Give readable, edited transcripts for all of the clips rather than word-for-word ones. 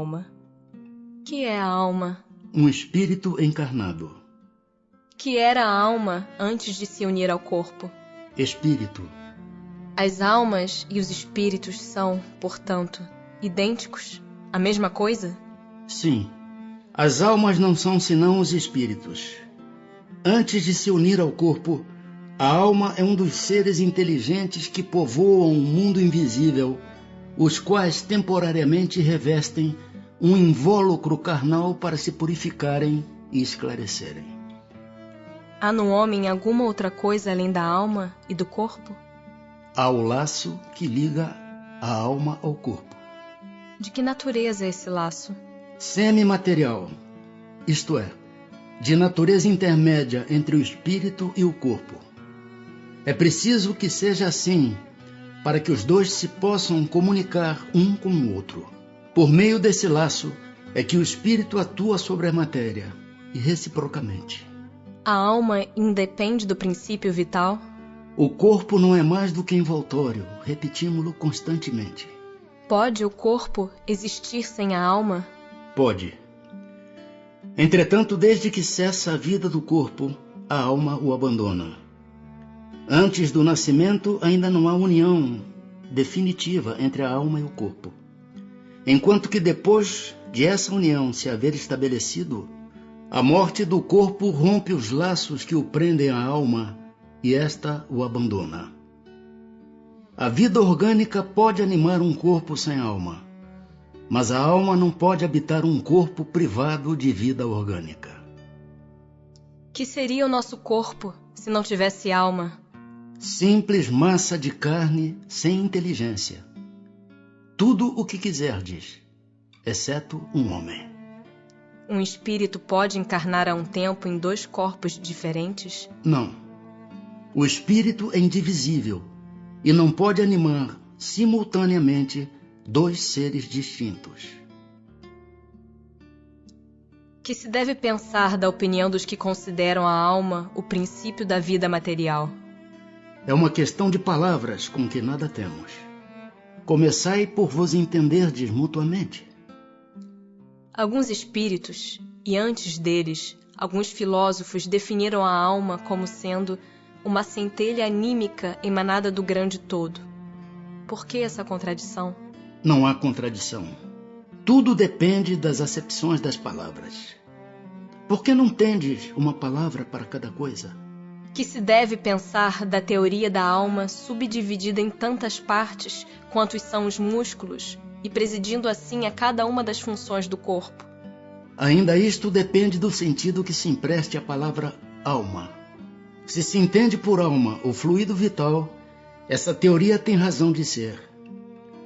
alma. Que é a alma? Um espírito encarnado. Que era a alma antes de se unir ao corpo? Espírito. As almas e os espíritos são, portanto, idênticos? A mesma coisa? Sim. As almas não são senão os espíritos. Antes de se unir ao corpo, a alma é um dos seres inteligentes que povoam o mundo invisível, os quais temporariamente revestem um invólucro carnal para se purificarem e esclarecerem. Há no homem alguma outra coisa além da alma e do corpo? Há o laço que liga a alma ao corpo. De que natureza é esse laço? Semimaterial, isto é, de natureza intermédia entre o espírito e o corpo. É preciso que seja assim, para que os dois se possam comunicar um com o outro. Por meio desse laço é que o espírito atua sobre a matéria, e reciprocamente. A alma independe do princípio vital? O corpo não é mais do que envoltório, repetimos-lo constantemente. Pode o corpo existir sem a alma? Pode. Entretanto, desde que cessa a vida do corpo, a alma o abandona. Antes do nascimento, ainda não há união definitiva entre a alma e o corpo. Enquanto que depois de essa união se haver estabelecido, a morte do corpo rompe os laços que o prendem à alma e esta o abandona. A vida orgânica pode animar um corpo sem alma, mas a alma não pode habitar um corpo privado de vida orgânica. Que seria o nosso corpo se não tivesse alma? Simples massa de carne sem inteligência. Tudo o que quiserdes, exceto um homem. Um espírito pode encarnar a um tempo em dois corpos diferentes? Não. O espírito é indivisível e não pode animar simultaneamente dois seres distintos. Que se deve pensar da opinião dos que consideram a alma o princípio da vida material? É uma questão de palavras com que nada temos. Começai por vos entenderdes mutuamente. Alguns espíritos, e antes deles, alguns filósofos definiram a alma como sendo uma centelha anímica emanada do grande todo. Por que essa contradição? Não há contradição. Tudo depende das acepções das palavras. Por que não tendes uma palavra para cada coisa? Que se deve pensar da teoria da alma subdividida em tantas partes quantos são os músculos e presidindo assim a cada uma das funções do corpo? Ainda isto depende do sentido que se empreste à palavra alma. Se se entende por alma o fluido vital, essa teoria tem razão de ser.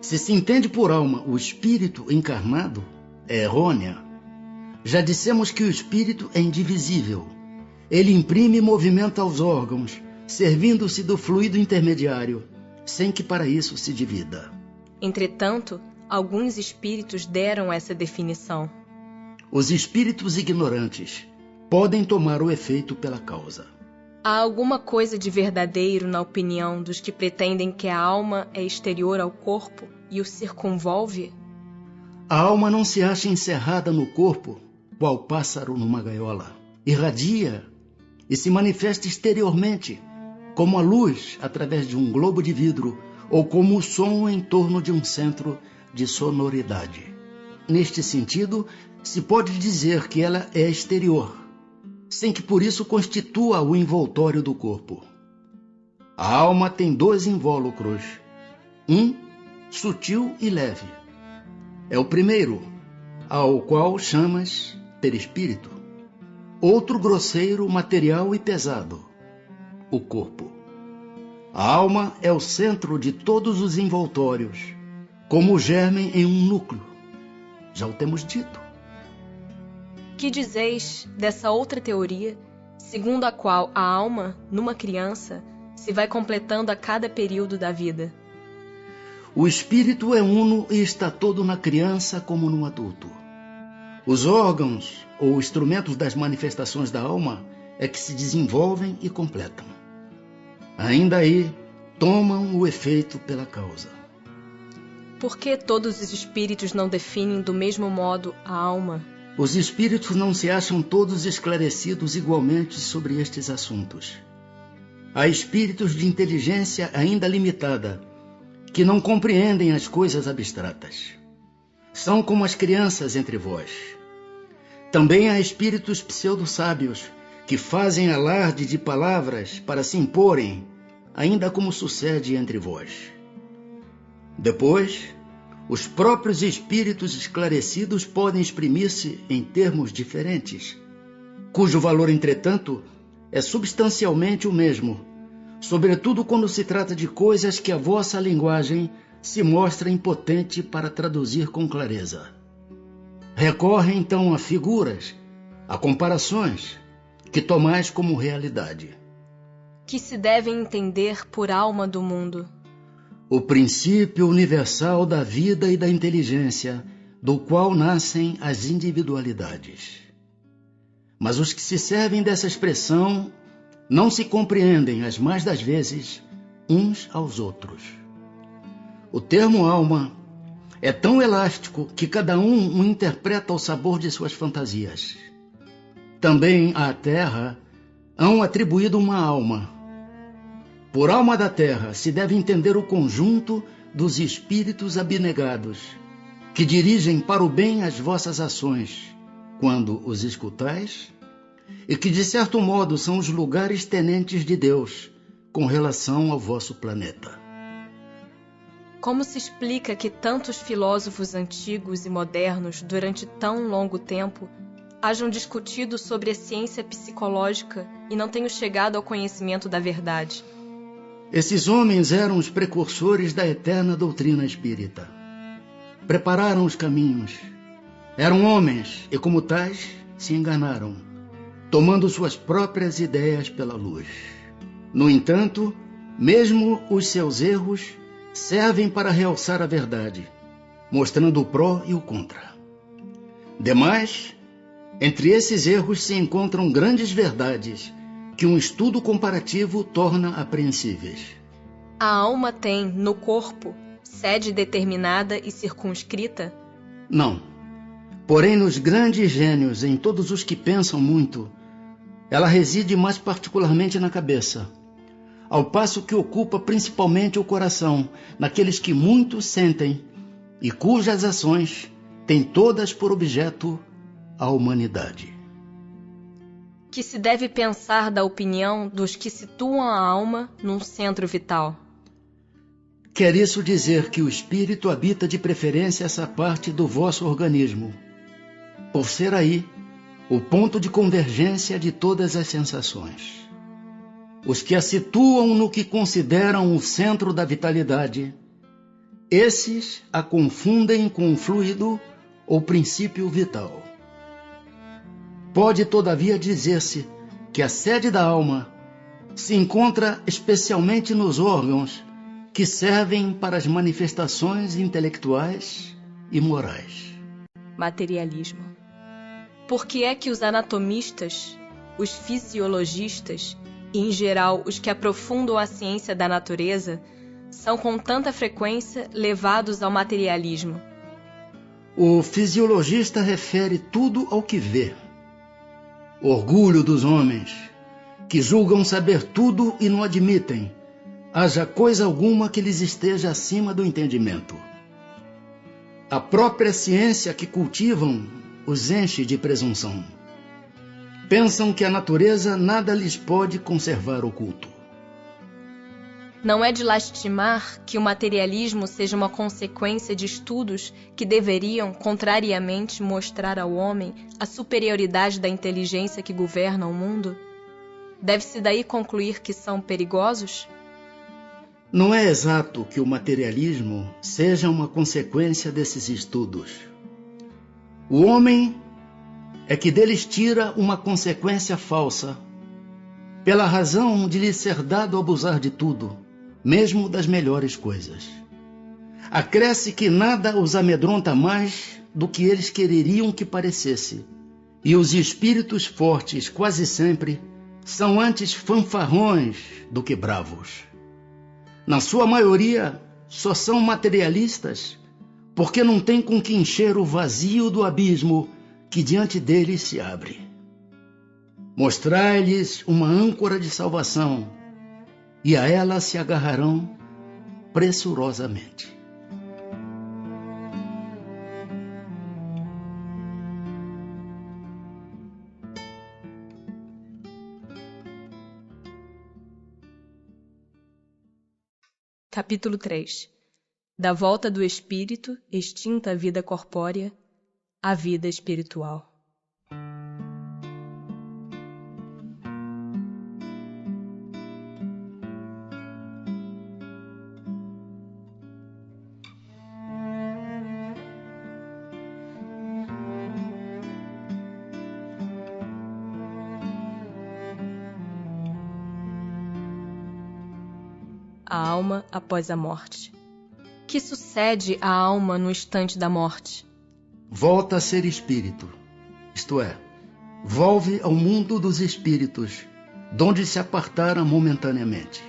Se se entende por alma o espírito encarnado, é errônea. Já dissemos que o espírito é indivisível. Ele imprime movimento aos órgãos, servindo-se do fluido intermediário, sem que para isso se divida. Entretanto, alguns espíritos deram essa definição. Os espíritos ignorantes podem tomar o efeito pela causa. Há alguma coisa de verdadeiro na opinião dos que pretendem que a alma é exterior ao corpo e o circunvolve? A alma não se acha encerrada no corpo, qual pássaro numa gaiola. Irradia e se manifesta exteriormente, como a luz através de um globo de vidro ou como o som em torno de um centro de sonoridade. Neste sentido, se pode dizer que ela é exterior, sem que por isso constitua o envoltório do corpo. A alma tem dois invólucros, um sutil e leve. É o primeiro, ao qual chamas perispírito. Outro grosseiro, material e pesado, o corpo. A alma é o centro de todos os envoltórios, como o germe em um núcleo. Já o temos dito. Que dizeis dessa outra teoria, segundo a qual a alma, numa criança, se vai completando a cada período da vida? O espírito é uno e está todo na criança como no adulto. Os órgãos ou instrumentos das manifestações da alma é que se desenvolvem e completam. Ainda aí, tomam o efeito pela causa. Por que todos os espíritos não definem do mesmo modo a alma? Os espíritos não se acham todos esclarecidos igualmente sobre estes assuntos. Há espíritos de inteligência ainda limitada, que não compreendem as coisas abstratas. São como as crianças entre vós. Também há espíritos pseudo-sábios, que fazem alarde de palavras para se imporem, ainda como sucede entre vós. Depois, os próprios espíritos esclarecidos podem exprimir-se em termos diferentes, cujo valor, entretanto, é substancialmente o mesmo, sobretudo quando se trata de coisas que a vossa linguagem se mostra impotente para traduzir com clareza. Recorre então a figuras, a comparações, que tomais como realidade. Que se devem entender por alma do mundo? O princípio universal da vida e da inteligência, do qual nascem as individualidades. Mas os que se servem dessa expressão não se compreendem, as mais das vezes, uns aos outros. O termo alma é tão elástico que cada um o interpreta ao sabor de suas fantasias. Também à terra hão atribuído uma alma. Por alma da terra se deve entender o conjunto dos espíritos abnegados, que dirigem para o bem as vossas ações, quando os escutais, e que de certo modo são os lugares tenentes de Deus com relação ao vosso planeta. Como se explica que tantos filósofos antigos e modernos, durante tão longo tempo, hajam discutido sobre a ciência psicológica e não tenham chegado ao conhecimento da verdade? Esses homens eram os precursores da eterna doutrina espírita. Prepararam os caminhos. Eram homens e, como tais, se enganaram, tomando suas próprias ideias pela luz. No entanto, mesmo os seus erros servem para realçar a verdade, mostrando o pró e o contra. Demais, entre esses erros se encontram grandes verdades que um estudo comparativo torna apreensíveis. A alma tem, no corpo, sede determinada e circunscrita? Não. Porém, nos grandes gênios, em todos os que pensam muito, ela reside mais particularmente na cabeça, ao passo que ocupa principalmente o coração, naqueles que muito sentem e cujas ações têm todas por objeto a humanidade. Que se deve pensar da opinião dos que situam a alma num centro vital? Quer isso dizer que o espírito habita de preferência essa parte do vosso organismo, por ser aí o ponto de convergência de todas as sensações. Os que a situam no que consideram o centro da vitalidade, esses a confundem com o fluido ou princípio vital. Pode, todavia, dizer-se que a sede da alma se encontra especialmente nos órgãos que servem para as manifestações intelectuais e morais. Materialismo. Por que é que os anatomistas, os fisiologistas e, em geral, os que aprofundam a ciência da natureza são com tanta frequência levados ao materialismo? O fisiologista refere tudo ao que vê. Orgulho dos homens, que julgam saber tudo e não admitem, haja coisa alguma que lhes esteja acima do entendimento. A própria ciência que cultivam os enche de presunção. Pensam que a natureza nada lhes pode conservar oculto. Não é de lastimar que o materialismo seja uma consequência de estudos que deveriam, contrariamente, mostrar ao homem a superioridade da inteligência que governa o mundo? Deve-se daí concluir que são perigosos? Não é exato que o materialismo seja uma consequência desses estudos. O homem é que deles tira uma consequência falsa, pela razão de lhe ser dado abusar de tudo, mesmo das melhores coisas. Acresce que nada os amedronta mais do que eles quereriam que parecesse, e os espíritos fortes quase sempre são antes fanfarrões do que bravos. Na sua maioria, só são materialistas porque não tem com que encher o vazio do abismo que diante deles se abre. Mostrai-lhes uma âncora de salvação, e a ela se agarrarão pressurosamente. Capítulo 3. Da volta do espírito, extinta a vida corpórea, à vida espiritual. A alma após a morte. Que sucede à alma no instante da morte? Volta a ser espírito, isto é, volve ao mundo dos espíritos, donde se apartara momentaneamente.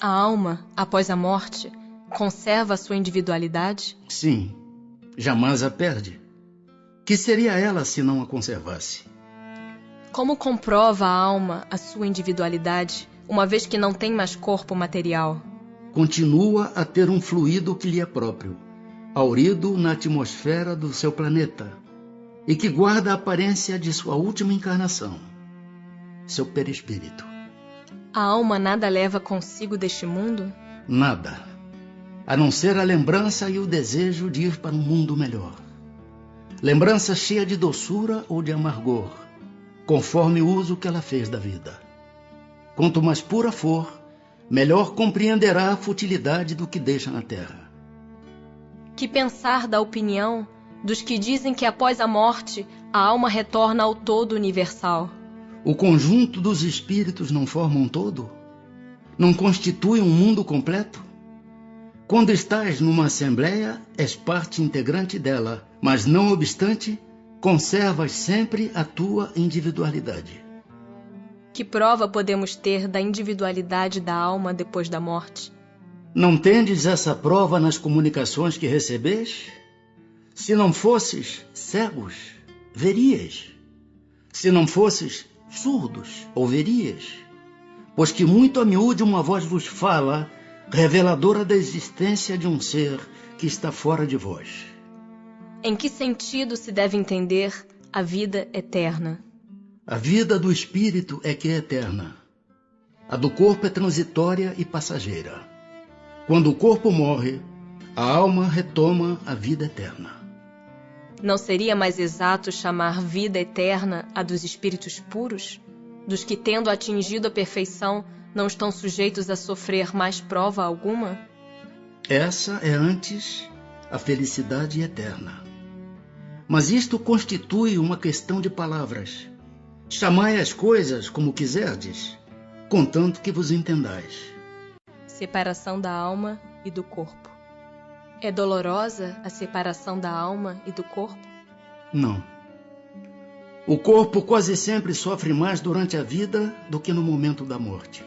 A alma, após a morte, conserva a sua individualidade? Sim, jamais a perde. Que seria ela se não a conservasse? Como comprova a alma a sua individualidade, uma vez que não tem mais corpo material? Continua a ter um fluido que lhe é próprio, haurido na atmosfera do seu planeta, e que guarda a aparência de sua última encarnação, seu perispírito. A alma nada leva consigo deste mundo? Nada, a não ser a lembrança e o desejo de ir para um mundo melhor. Lembrança cheia de doçura ou de amargor, conforme o uso que ela fez da vida. Quanto mais pura for, melhor compreenderá a futilidade do que deixa na terra. Que pensar da opinião dos que dizem que após a morte a alma retorna ao todo universal? O conjunto dos espíritos não forma um todo? Não constitui um mundo completo? Quando estás numa assembleia, és parte integrante dela, mas não obstante, conservas sempre a tua individualidade. Que prova podemos ter da individualidade da alma depois da morte? Não tendes essa prova nas comunicações que recebes? Se não fosses cegos, verias. Se não fosses surdos, ouverias. Pois que muito a miúde uma voz vos fala, reveladora da existência de um ser que está fora de vós. Em que sentido se deve entender a vida eterna? A vida do espírito é que é eterna. A do corpo é transitória e passageira. Quando o corpo morre, a alma retoma a vida eterna. Não seria mais exato chamar vida eterna a dos espíritos puros? Dos que, tendo atingido a perfeição, não estão sujeitos a sofrer mais prova alguma? Essa é antes a felicidade eterna. Mas isto constitui uma questão de palavras. Chamai as coisas como quiserdes, contanto que vos entendais. Separação da alma e do corpo. É dolorosa a separação da alma e do corpo? Não. O corpo quase sempre sofre mais durante a vida do que no momento da morte.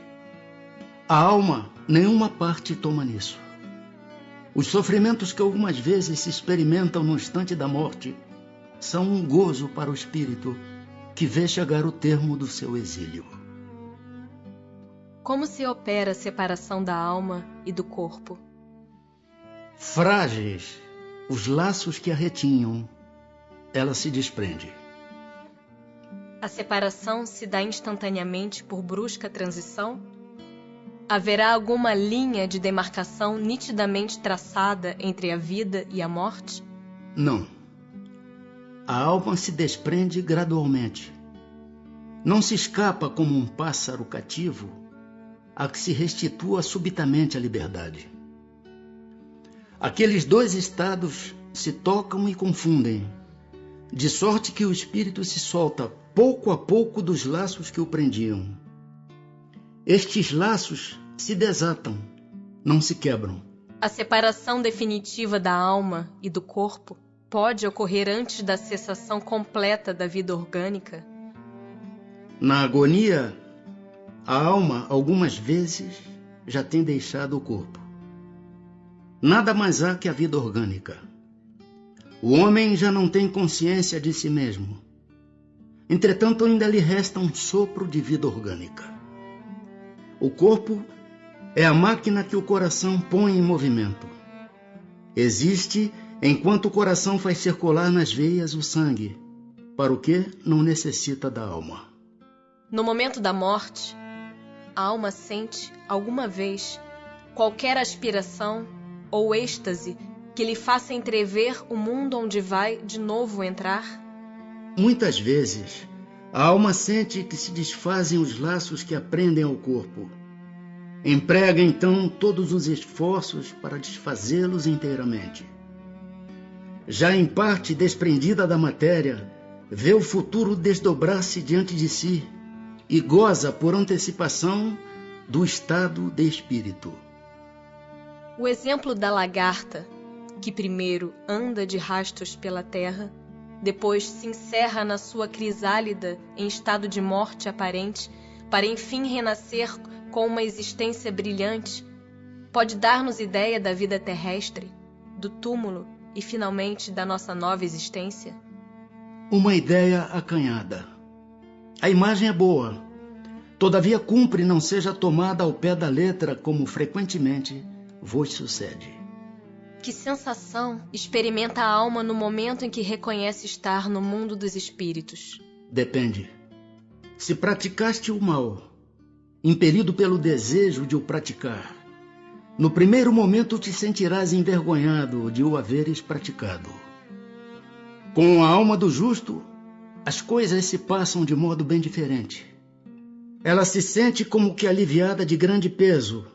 A alma, nenhuma parte toma nisso. Os sofrimentos que algumas vezes se experimentam no instante da morte são um gozo para o espírito que vê chegar o termo do seu exílio. Como se opera a separação da alma e do corpo? Frágeis os laços que a retinham, ela se desprende. A separação se dá instantaneamente por brusca transição? Haverá alguma linha de demarcação nitidamente traçada entre a vida e a morte? Não. A alma se desprende gradualmente. Não se escapa como um pássaro cativo a que se restitua subitamente a liberdade. Aqueles dois estados se tocam e confundem, de sorte que o espírito se solta pouco a pouco dos laços que o prendiam. Estes laços se desatam, não se quebram. A separação definitiva da alma e do corpo pode ocorrer antes da cessação completa da vida orgânica? Na agonia, a alma, algumas vezes, já tem deixado o corpo. Nada mais há que a vida orgânica. O homem já não tem consciência de si mesmo. Entretanto, ainda lhe resta um sopro de vida orgânica. O corpo é a máquina que o coração põe em movimento. Existe enquanto o coração faz circular nas veias o sangue, para o que não necessita da alma. No momento da morte, a alma sente, alguma vez, qualquer aspiração ou êxtase que lhe faça entrever o mundo onde vai de novo entrar? Muitas vezes, a alma sente que se desfazem os laços que a prendem ao corpo. Emprega então todos os esforços para desfazê-los inteiramente. Já em parte desprendida da matéria, vê o futuro desdobrar-se diante de si e goza por antecipação do estado de espírito. O exemplo da lagarta, que primeiro anda de rastos pela terra, depois se encerra na sua crisálida em estado de morte aparente, para enfim renascer com uma existência brilhante, pode dar-nos ideia da vida terrestre, do túmulo e finalmente da nossa nova existência? Uma ideia acanhada. A imagem é boa, todavia cumpre não seja tomada ao pé da letra como frequentemente vos sucede. Que sensação experimenta a alma no momento em que reconhece estar no mundo dos espíritos? Depende. Se praticaste o mal, impelido pelo desejo de o praticar, no primeiro momento te sentirás envergonhado de o haveres praticado. Com a alma do justo, as coisas se passam de modo bem diferente. Ela se sente como que aliviada de grande peso,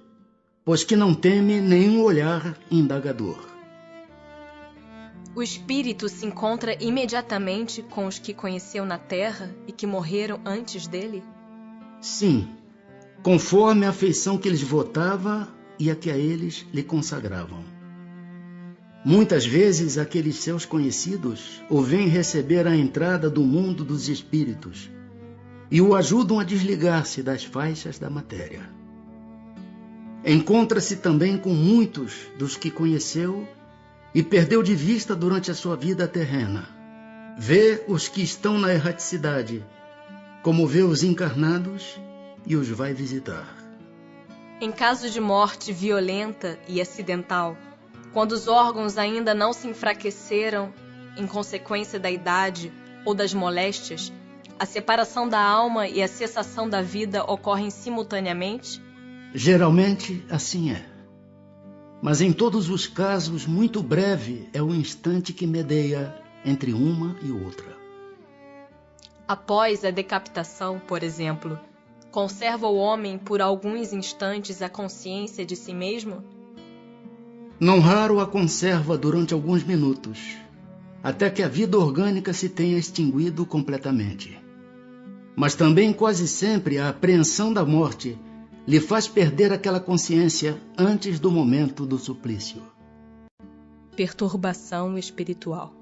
pois que não teme nenhum olhar indagador. O espírito se encontra imediatamente com os que conheceu na terra e que morreram antes dele? Sim, conforme a afeição que lhes votava e a que a eles lhe consagravam. Muitas vezes aqueles seus conhecidos o vêm receber à entrada do mundo dos espíritos e o ajudam a desligar-se das faixas da matéria. Encontra-se também com muitos dos que conheceu e perdeu de vista durante a sua vida terrena. Vê os que estão na erraticidade, como vê os encarnados e os vai visitar. Em caso de morte violenta e acidental, quando os órgãos ainda não se enfraqueceram em consequência da idade ou das moléstias, a separação da alma e a cessação da vida ocorrem simultaneamente? Geralmente assim é. Mas em todos os casos, muito breve é o instante que medeia entre uma e outra. Após a decapitação, por exemplo, conserva o homem por alguns instantes a consciência de si mesmo? Não raro a conserva durante alguns minutos, até que a vida orgânica se tenha extinguido completamente. Mas também quase sempre a apreensão da morte lhe faz perder aquela consciência antes do momento do suplício. Perturbação espiritual.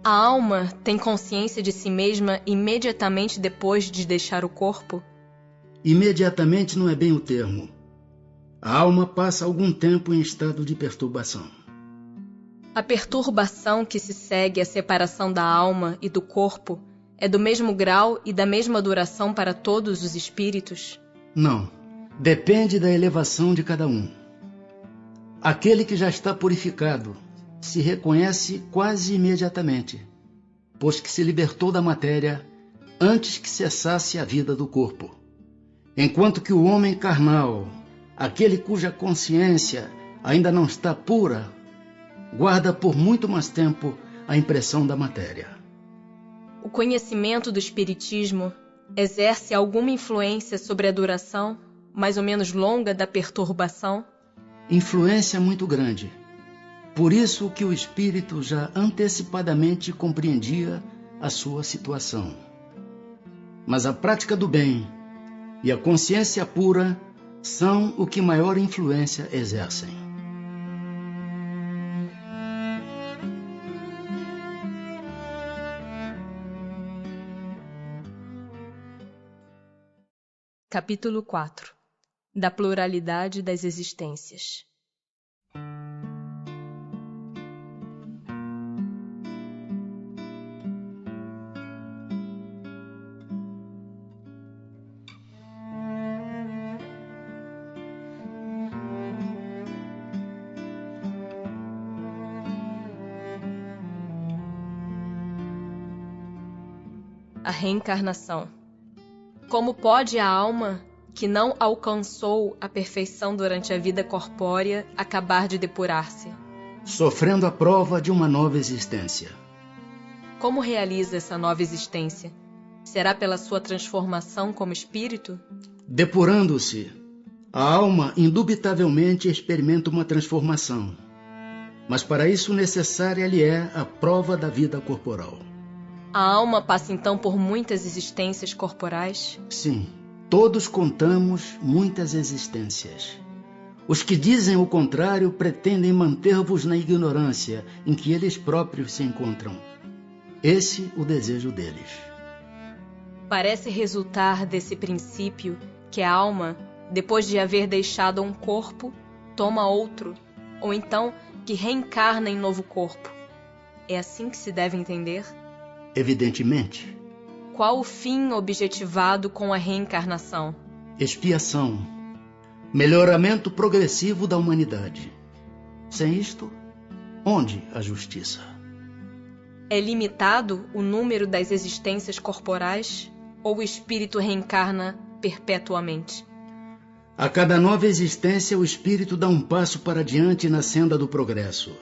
A alma tem consciência de si mesma imediatamente depois de deixar o corpo? Imediatamente não é bem o termo. A alma passa algum tempo em estado de perturbação. A perturbação que se segue à separação da alma e do corpo é do mesmo grau e da mesma duração para todos os espíritos? Não. Depende da elevação de cada um. Aquele que já está purificado se reconhece quase imediatamente, pois que se libertou da matéria antes que cessasse a vida do corpo. Enquanto que o homem carnal, aquele cuja consciência ainda não está pura, guarda por muito mais tempo a impressão da matéria. O conhecimento do espiritismo exerce alguma influência sobre a duração, mais ou menos longa, da perturbação? Influência muito grande. Por isso que o espírito já antecipadamente compreendia a sua situação. Mas a prática do bem e a consciência pura são o que maior influência exercem. Capítulo 4. Da pluralidade das existências. A reencarnação. Como pode a alma, que não alcançou a perfeição durante a vida corpórea, acabar de depurar-se? Sofrendo a prova de uma nova existência. Como realiza essa nova existência? Será pela sua transformação como espírito? Depurando-se, a alma indubitavelmente experimenta uma transformação. Mas para isso necessária lhe é a prova da vida corporal. A alma passa então por muitas existências corporais? Sim, todos contamos muitas existências. Os que dizem o contrário pretendem manter-vos na ignorância em que eles próprios se encontram. Esse o desejo deles. Parece resultar desse princípio que a alma, depois de haver deixado um corpo, toma outro, ou então que reencarna em novo corpo. É assim que se deve entender? Evidentemente. Qual o fim objetivado com a reencarnação? Expiação. Melhoramento progressivo da humanidade. Sem isto, onde a justiça? É limitado o número das existências corporais ou o espírito reencarna perpetuamente? A cada nova existência, o espírito dá um passo para diante na senda do progresso.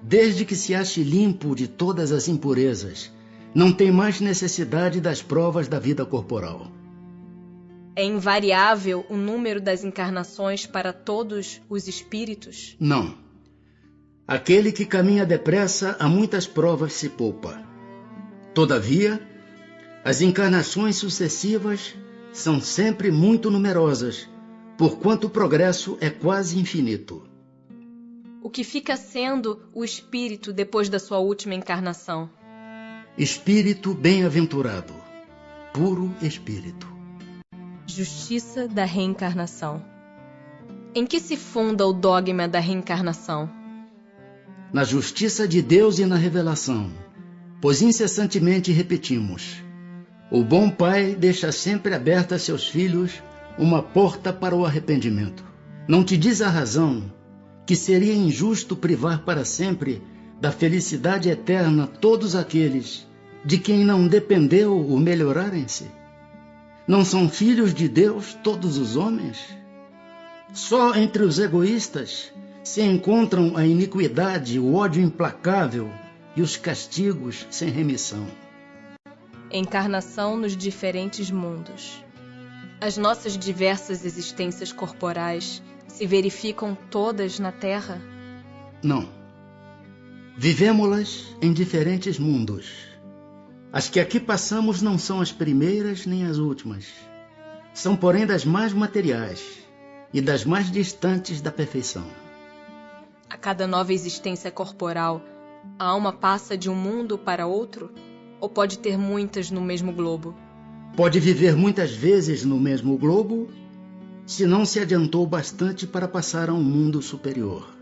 Desde que se ache limpo de todas as impurezas, não tem mais necessidade das provas da vida corporal. É invariável o número das encarnações para todos os espíritos? Não. Aquele que caminha depressa a muitas provas se poupa. Todavia, as encarnações sucessivas são sempre muito numerosas, porquanto o progresso é quase infinito. O que fica sendo o espírito depois da sua última encarnação? Espírito bem-aventurado, puro espírito. Justiça da reencarnação. Em que se funda o dogma da reencarnação? Na justiça de Deus e na revelação, pois incessantemente repetimos: o bom pai deixa sempre aberta a seus filhos uma porta para o arrependimento. Não te diz a razão que seria injusto privar para sempre da felicidade eterna todos aqueles de quem não dependeu o melhorarem-se? Não são filhos de Deus todos os homens? Só entre os egoístas se encontram a iniquidade, o ódio implacável e os castigos sem remissão. Encarnação nos diferentes mundos. As nossas diversas existências corporais se verificam todas na Terra? Não. Vivemo-las em diferentes mundos. As que aqui passamos não são as primeiras nem as últimas. São, porém, das mais materiais e das mais distantes da perfeição. A cada nova existência corporal, a alma passa de um mundo para outro? Ou pode ter muitas no mesmo globo? Pode viver muitas vezes no mesmo globo, se não se adiantou bastante para passar a um mundo superior.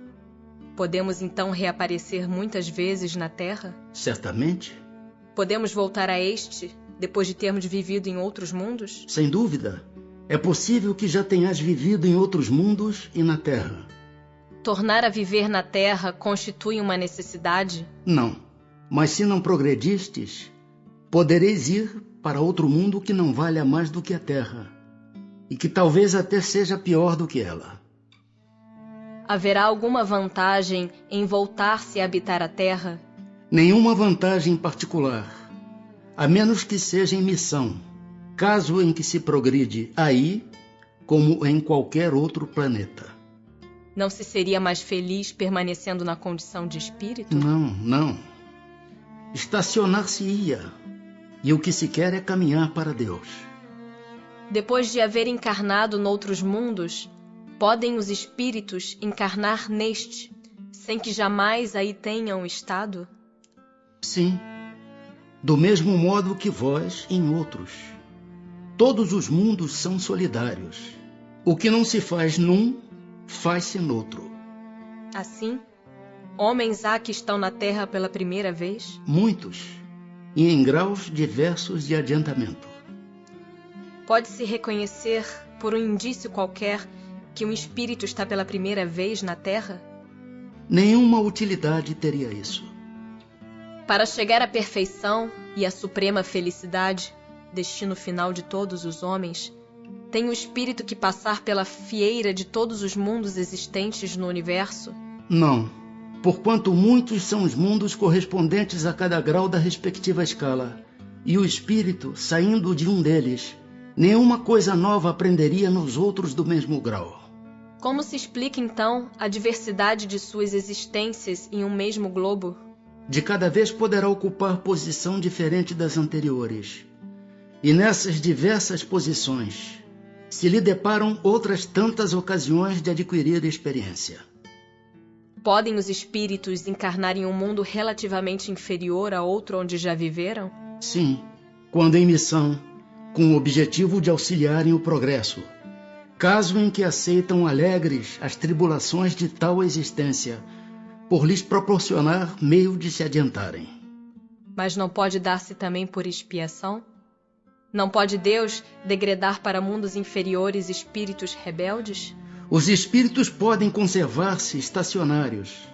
Podemos então reaparecer muitas vezes na Terra? Certamente. Podemos voltar a este, depois de termos vivido em outros mundos? Sem dúvida. É possível que já tenhas vivido em outros mundos e na Terra. Tornar a viver na Terra constitui uma necessidade? Não. Mas se não progredistes, podereis ir para outro mundo que não valha mais do que a Terra, e que talvez até seja pior do que ela. Haverá alguma vantagem em voltar-se a habitar a Terra? Nenhuma vantagem particular, a menos que seja em missão, caso em que se progride aí, como em qualquer outro planeta. Não se seria mais feliz permanecendo na condição de espírito? Não. Estacionar-se-ia, e o que se quer é caminhar para Deus. Depois de haver encarnado noutros mundos, podem os espíritos encarnar neste, sem que jamais aí tenham estado? Sim, do mesmo modo que vós em outros. Todos os mundos são solidários. O que não se faz num, faz-se noutro. Assim, homens há que estão na Terra pela primeira vez? Muitos, e em graus diversos de adiantamento. Pode-se reconhecer, por um indício qualquer, que um espírito está pela primeira vez na Terra? Nenhuma utilidade teria isso. Para chegar à perfeição e à suprema felicidade, destino final de todos os homens, tem o espírito que passar pela fieira de todos os mundos existentes no universo? Não, porquanto muitos são os mundos correspondentes a cada grau da respectiva escala, e o espírito, saindo de um deles, nenhuma coisa nova aprenderia nos outros do mesmo grau. Como se explica, então, a diversidade de suas existências em um mesmo globo? De cada vez poderá ocupar posição diferente das anteriores. E nessas diversas posições se lhe deparam outras tantas ocasiões de adquirir experiência. Podem os espíritos encarnar em um mundo relativamente inferior a outro onde já viveram? Sim, quando em missão, com o objetivo de auxiliarem o progresso, caso em que aceitam alegres as tribulações de tal existência, por lhes proporcionar meio de se adiantarem. Mas não pode dar-se também por expiação? Não pode Deus degradar para mundos inferiores espíritos rebeldes? Os espíritos podem conservar-se estacionários,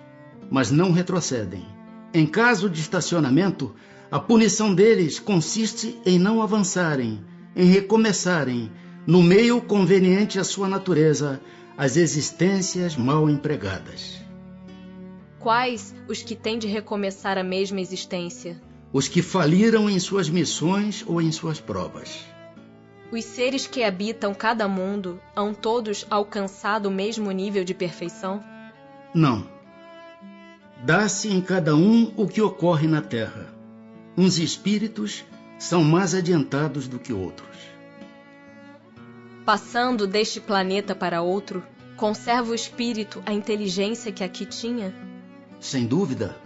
mas não retrocedem. Em caso de estacionamento, a punição deles consiste em não avançarem, em recomeçarem, no meio conveniente à sua natureza, as existências mal empregadas. Quais os que têm de recomeçar a mesma existência? Os que faliram em suas missões ou em suas provas. Os seres que habitam cada mundo hão todos alcançado o mesmo nível de perfeição? Não. Dá-se em cada um o que ocorre na Terra. Uns espíritos são mais adiantados do que outros. Passando deste planeta para outro, conserva o espírito a inteligência que aqui tinha? Sem dúvida,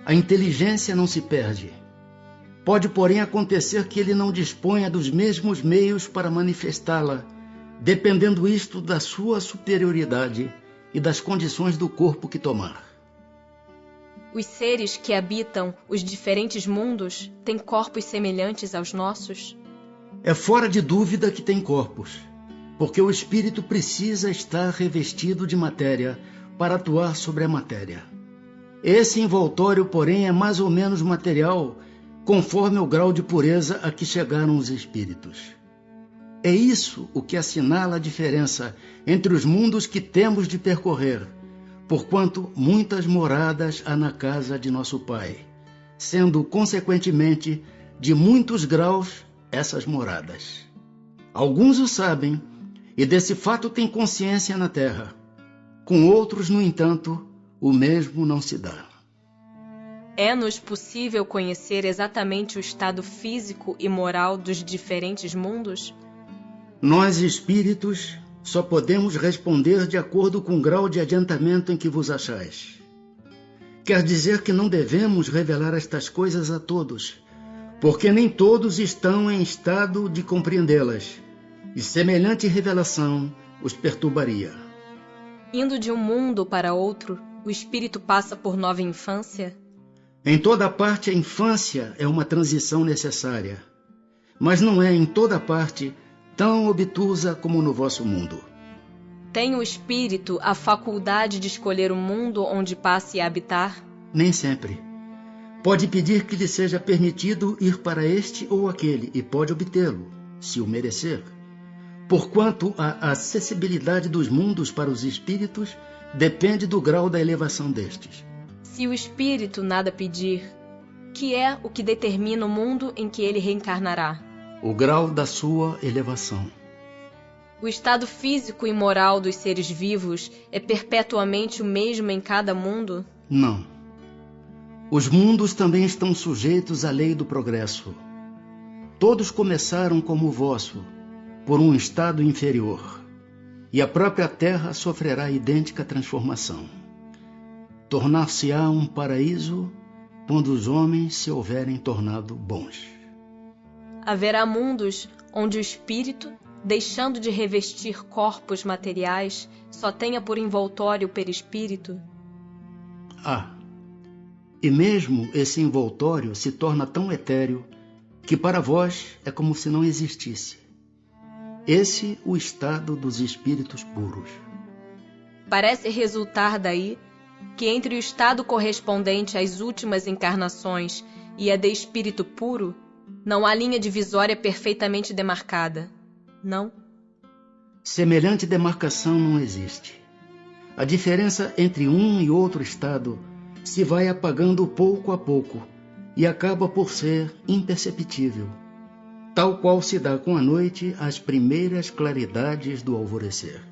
a inteligência não se perde. Pode, porém, acontecer que ele não disponha dos mesmos meios para manifestá-la, dependendo isto da sua superioridade e das condições do corpo que tomar. Os seres que habitam os diferentes mundos têm corpos semelhantes aos nossos? É fora de dúvida que tem corpos, porque o espírito precisa estar revestido de matéria para atuar sobre a matéria. Esse envoltório, porém, é mais ou menos material, conforme o grau de pureza a que chegaram os espíritos. É isso o que assinala a diferença entre os mundos que temos de percorrer, porquanto muitas moradas há na casa de nosso Pai, sendo, consequentemente, de muitos graus essas moradas. Alguns o sabem, e desse fato têm consciência na terra. Com outros, no entanto, o mesmo não se dá. É-nos possível conhecer exatamente o estado físico e moral dos diferentes mundos? Nós, espíritos, só podemos responder de acordo com o grau de adiantamento em que vos achais. Quer dizer que não devemos revelar estas coisas a todos, porque nem todos estão em estado de compreendê-las, e semelhante revelação os perturbaria. Indo de um mundo para outro, o espírito passa por nova infância? Em toda parte a infância é uma transição necessária, mas não é em toda parte tão obtusa como no vosso mundo. Tem o espírito a faculdade de escolher o mundo onde passe a habitar? Nem sempre. Pode pedir que lhe seja permitido ir para este ou aquele, e pode obtê-lo, se o merecer. Porquanto a acessibilidade dos mundos para os espíritos depende do grau da elevação destes. Se o espírito nada pedir, que é o que determina o mundo em que ele reencarnará? O grau da sua elevação. O estado físico e moral dos seres vivos é perpetuamente o mesmo em cada mundo? Não. Os mundos também estão sujeitos à lei do progresso. Todos começaram como o vosso, por um estado inferior, e a própria Terra sofrerá idêntica transformação. Tornar-se-á um paraíso quando os homens se houverem tornado bons. Haverá mundos onde o espírito, deixando de revestir corpos materiais, só tenha por envoltório o perispírito? E mesmo esse envoltório se torna tão etéreo que para vós é como se não existisse. Esse o estado dos espíritos puros. Parece resultar daí que entre o estado correspondente às últimas encarnações e a de espírito puro, não há linha divisória perfeitamente demarcada, não? Semelhante demarcação não existe. A diferença entre um e outro estado se vai apagando pouco a pouco e acaba por ser imperceptível, tal qual se dá com a noite as primeiras claridades do alvorecer.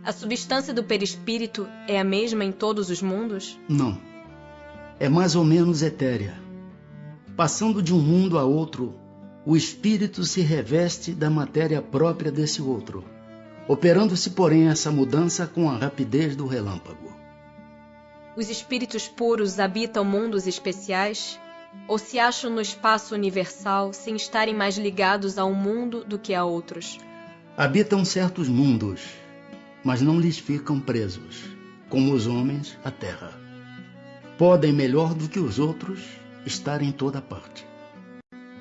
A substância do perispírito é a mesma em todos os mundos? Não. É mais ou menos etérea. Passando de um mundo a outro, o espírito se reveste da matéria própria desse outro, operando-se, porém, essa mudança com a rapidez do relâmpago. Os espíritos puros habitam mundos especiais? Ou se acham no espaço universal sem estarem mais ligados a um mundo do que a outros? Habitam certos mundos, mas não lhes ficam presos, como os homens à terra. Podem, melhor do que os outros, estar em toda parte.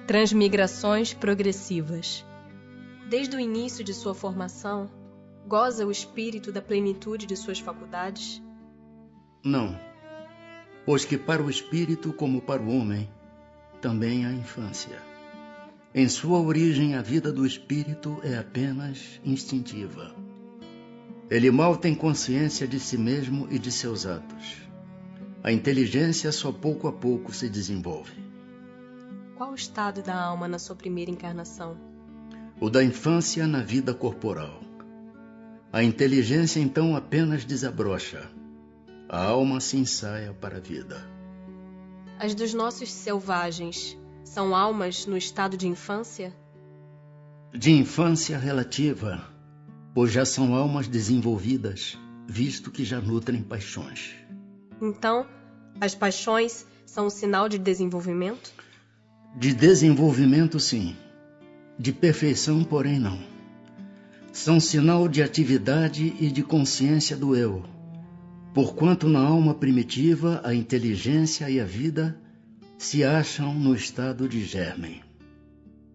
Transmigrações progressivas. Desde o início de sua formação, goza o espírito da plenitude de suas faculdades? Não, pois que para o espírito como para o homem, também há infância. Em sua origem, a vida do espírito é apenas instintiva. Ele mal tem consciência de si mesmo e de seus atos. A inteligência só pouco a pouco se desenvolve. Qual o estado da alma na sua primeira encarnação? O da infância na vida corporal. A inteligência então apenas desabrocha. A alma se ensaia para a vida. As dos nossos selvagens são almas no estado de infância? De infância relativa, pois já são almas desenvolvidas, visto que já nutrem paixões. Então, as paixões são um sinal de desenvolvimento? De desenvolvimento, sim. De perfeição, porém, não. São sinal de atividade e de consciência do eu, porquanto na alma primitiva a inteligência e a vida se acham no estado de germen.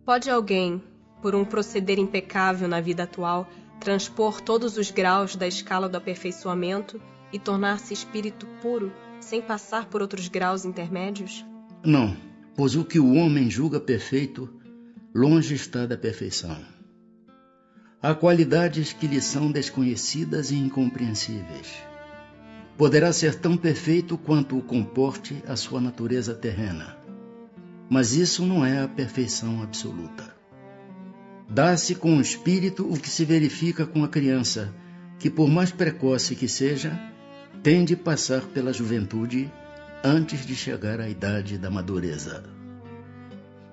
Pode alguém, por um proceder impecável na vida atual, transpor todos os graus da escala do aperfeiçoamento e tornar-se espírito puro, sem passar por outros graus intermédios? Não, pois o que o homem julga perfeito, longe está da perfeição. Há qualidades que lhe são desconhecidas e incompreensíveis. Poderá ser tão perfeito quanto o comporte a sua natureza terrena, mas isso não é a perfeição absoluta. Dá-se com o espírito o que se verifica com a criança, que por mais precoce que seja, tem de passar pela juventude antes de chegar à idade da madureza.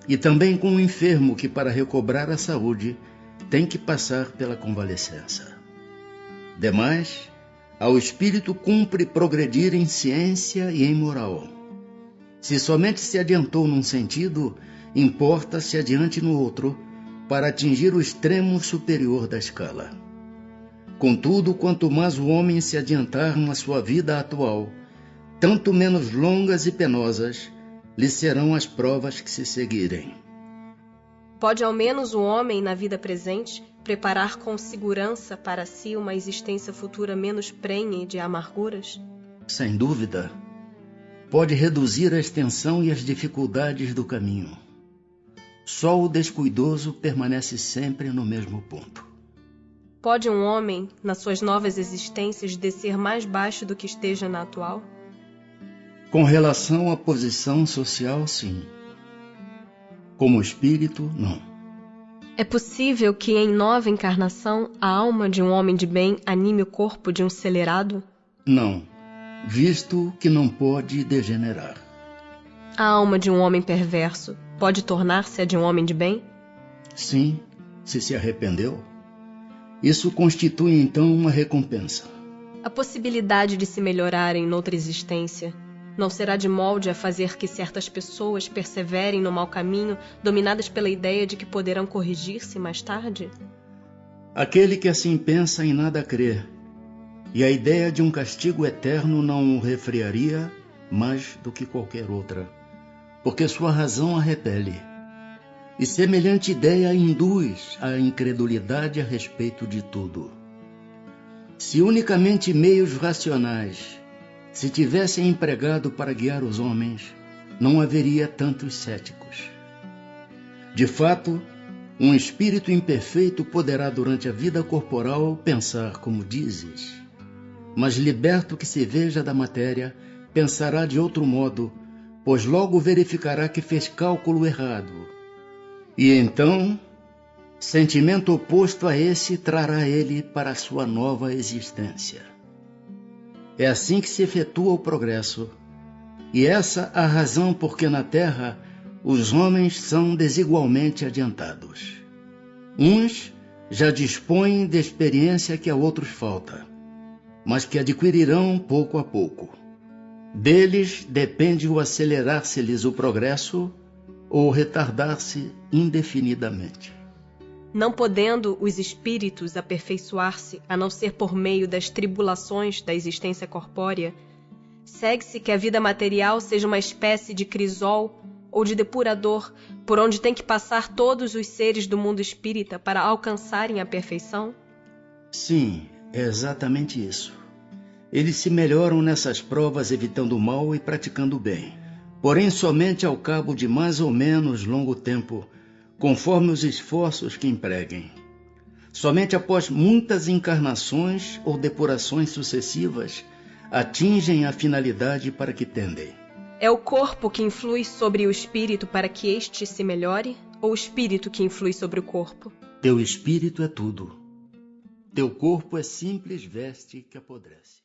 E também com o enfermo que, para recobrar a saúde, tem que passar pela convalescença. Demais, ao espírito cumpre progredir em ciência e em moral. Se somente se adiantou num sentido, importa se adiante no outro, para atingir o extremo superior da escala. Contudo, quanto mais o homem se adiantar na sua vida atual, tanto menos longas e penosas lhe serão as provas que se seguirem. Pode ao menos o homem, na vida presente, preparar com segurança para si uma existência futura menos prenhe de amarguras? Sem dúvida. Pode reduzir a extensão e as dificuldades do caminho. Só o descuidoso permanece sempre no mesmo ponto. Pode um homem, nas suas novas existências, descer mais baixo do que esteja na atual? Com relação à posição social, sim. Como espírito, não. É possível que em nova encarnação a alma de um homem de bem anime o corpo de um celerado? Não, visto que não pode degenerar. A alma de um homem perverso pode tornar-se a de um homem de bem? Sim, se arrependeu. Isso constitui então uma recompensa. A possibilidade de se melhorarem noutra existência não será de molde a fazer que certas pessoas perseverem no mau caminho, dominadas pela ideia de que poderão corrigir-se mais tarde? Aquele que assim pensa em nada crê, e a ideia de um castigo eterno não o refrearia mais do que qualquer outra, porque sua razão a repele. E semelhante ideia induz à incredulidade a respeito de tudo. Se unicamente meios racionais Se tivessem empregado para guiar os homens, não haveria tantos céticos. De fato, um espírito imperfeito poderá durante a vida corporal pensar como dizes, mas liberto que se veja da matéria, pensará de outro modo, pois logo verificará que fez cálculo errado. E então, sentimento oposto a esse trará ele para a sua nova existência. É assim que se efetua o progresso, e essa a razão por que na Terra os homens são desigualmente adiantados. Uns já dispõem de experiência que a outros falta, mas que adquirirão pouco a pouco. Deles depende o acelerar-se-lhes o progresso ou retardar-se indefinidamente. Não podendo os espíritos aperfeiçoar-se a não ser por meio das tribulações da existência corpórea, segue-se que a vida material seja uma espécie de crisol ou de depurador por onde tem que passar todos os seres do mundo espírita para alcançarem a perfeição? Sim, é exatamente isso. Eles se melhoram nessas provas evitando o mal e praticando o bem, porém somente ao cabo de mais ou menos longo tempo, conforme os esforços que empreguem. Somente após muitas encarnações ou depurações sucessivas, atingem a finalidade para que tendem. É o corpo que influi sobre o espírito para que este se melhore, ou o espírito que influi sobre o corpo? Teu espírito é tudo. Teu corpo é simples veste que apodrece.